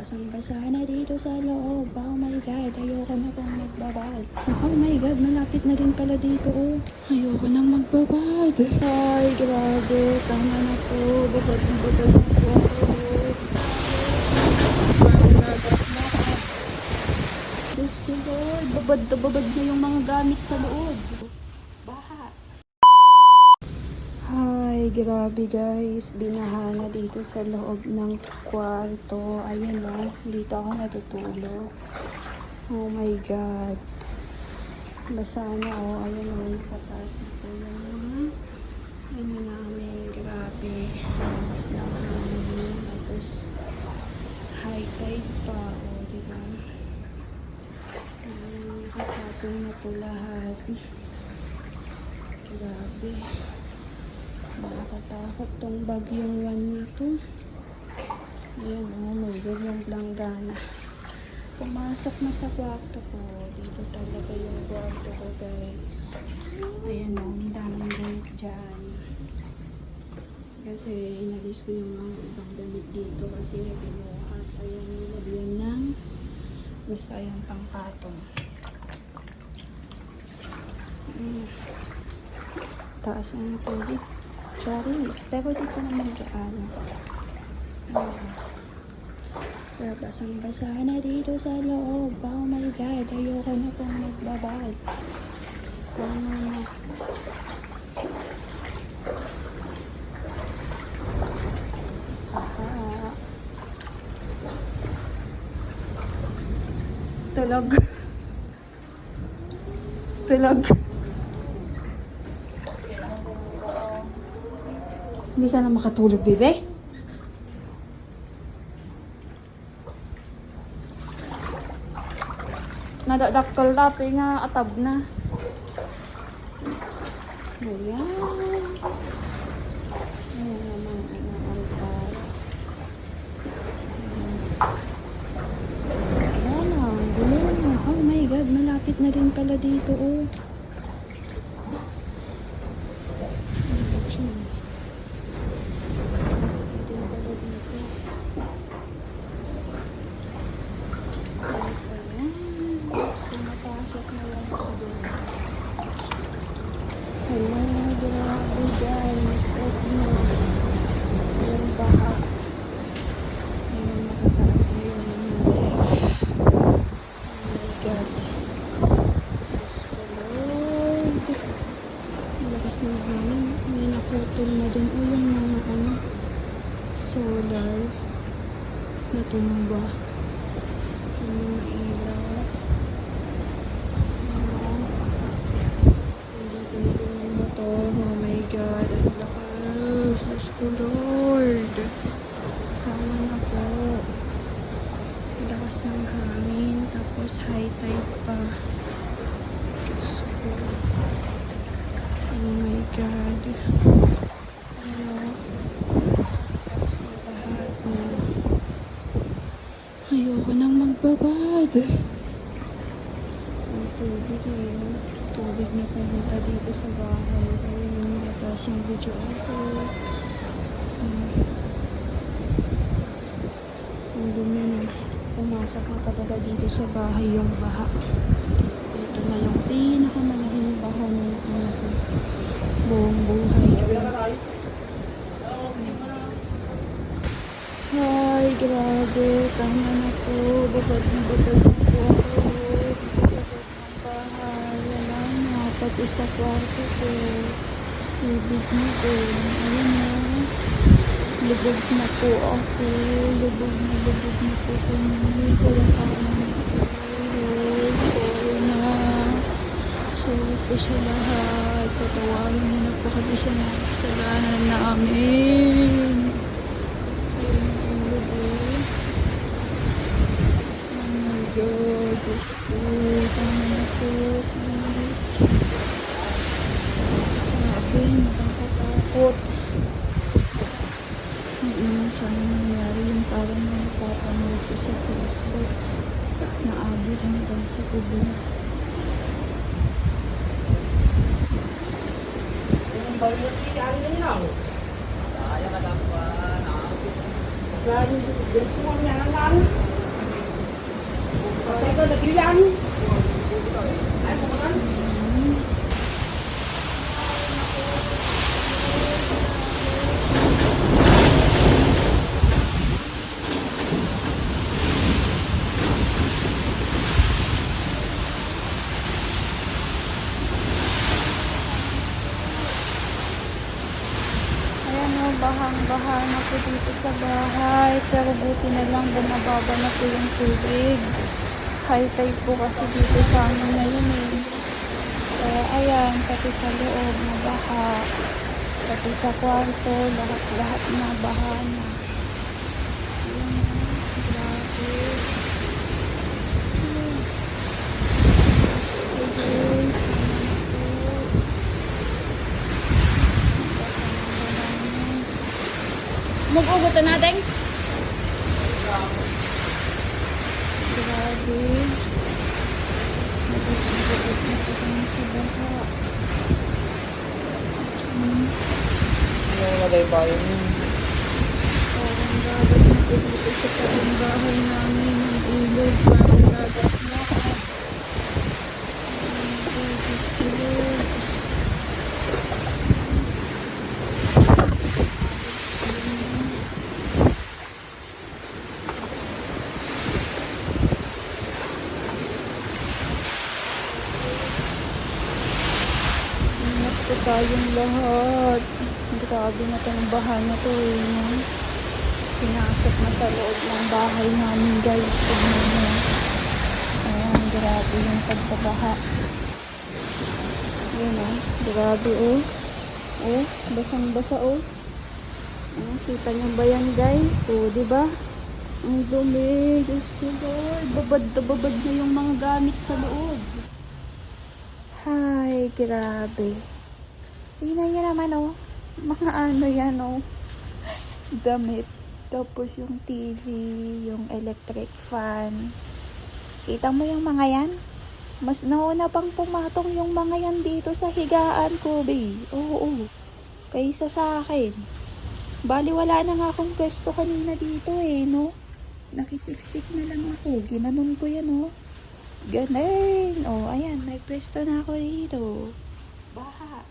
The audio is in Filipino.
Basang-basa na dito sa loob. Oh my God, ayoko na pong magbabad. Oh my God, malapit na rin pala dito, oh. Ayoko nang magbabad. Ay, grabe. Tama na po. Babad na po ako. Diyos ko, Lord. Babad na babad na yung mga gamit sa loob. Baha. Ay, grabe guys. Binaha na dito sa loob ng kwarto. Ayan o. Dito ako natutulog. Oh my God. Basa na o. Ayan o. Pataas na po yung ano namin. Grabe. Lakas na namin. Tapos high tide pa. O, diba? Nakapatong na po lahat. Grabe. Nakakatakot tong bagyong one na to. Ayan o, may yung planggana. Pumasok na sa kwarto ko. Dito talaga yung kwarto ko guys. Ayan o, ang daming damit dyan. Kasi inalis ko yung mga ibang damit dito kasi binuhat. Ayan, nilagyan ng basta yung pangpatong. Taas ng tubig. Charis, pero dito naman dyan. Pero basang-basa na dito sa loob. Oh my God, ayoko na pong magbabad. Tama na. Aha. Tulog. Tulog. Hindi ka na makatulog, bebe? Nadadaktol dato nga atab na. Ayan. Ayan naman ang altar. Ayan na. Ayan na. Oh my God, malapit na rin pala dito, oh. Hello, grabe guys. Yung baha. Yung nakataas na yun. Oh my God. Lord. Malakas ng hangin. May naputol na din. O yung mga solar na tumba. Yung mga ilaw. Oh my God, ang lakas. Diyos ko, Lord. Tama na po. Lakas ng hangin. Tapos high tide pa. Diyos ko. Oh my God. Ano? Tapos na lahat na. Ayoko nang magbabad. Ang tubig eh. Tubig na pumunta dito sa bahay. Ayun yung labas yung video ako. Ang dumi na. Pumasok na talaga dito sa bahay yung baha. Ito na yung pinakamalaking baha ng buong buhay. Ay, grabe. Tama na po. Babad na po ako. Pati sa kwarto ko, lubog na po. Ayan na. Lubog na po ako. Lubog na po kami. Wala pa naman po. Sorry na. Sorry po sa lahat. Patawarin niyo na po kami sa mga kasalanan namin. Ayan ang lubog. Oh my God. Diyos ko. Tama na po. Nakakatakot. Hindi naman sana nangyari yung parang napapanood ko sa Facebook. Naabot hanggang sa kubo. Grabe, dito mo niya lang. Ayan o, bahang-baha na po dito sa bahay. Pero buti na lang bumababa na po yung tubig. High tide po kasi dito sa amin ngayon eh. Kaya ayan, pati sa loob na baha. Pati sa kwarto, lahat-lahat na baha na. Ayan o, grabe. Okay. Mag-ugot na natin. Grabe. Mag-ugot na po kami sa baha. Yung nalay bayan yun. Parang dagat na po dito sa tabing bahay namin. Ang ilog, parang dagat na. Diyos ko Lord. Ingat po tayong lahat. Grabe na itong baha na to eh. No? Pinasok na sa loob ng bahay namin guys. Tignan mo. Ayan, grabe yung pagbabaha. Ayan oh. Grabe oh. Oh, basang-basa oh. Oh, kita niyo ba yan guys? Oh, diba? Ang dumi. Diyos ko Lord. Babad na babad na yung mga gamit sa loob. Hay, grabe. Tingnan niyo naman oh. Mga ano yan oh. Damit. Tapos yung TV, yung electric fan. Kita mo yung mga yan? Mas nauna pang pumatong yung mga yan dito sa higaan ko, babe. Oo. Kaysa sa akin. Bali wala na nga akong pwesto kanina dito eh, no? Nakisiksik na lang ako. Ginanon ko yan, oh. Ganun. Oh, ayan. May pwesto na ako dito. Baha.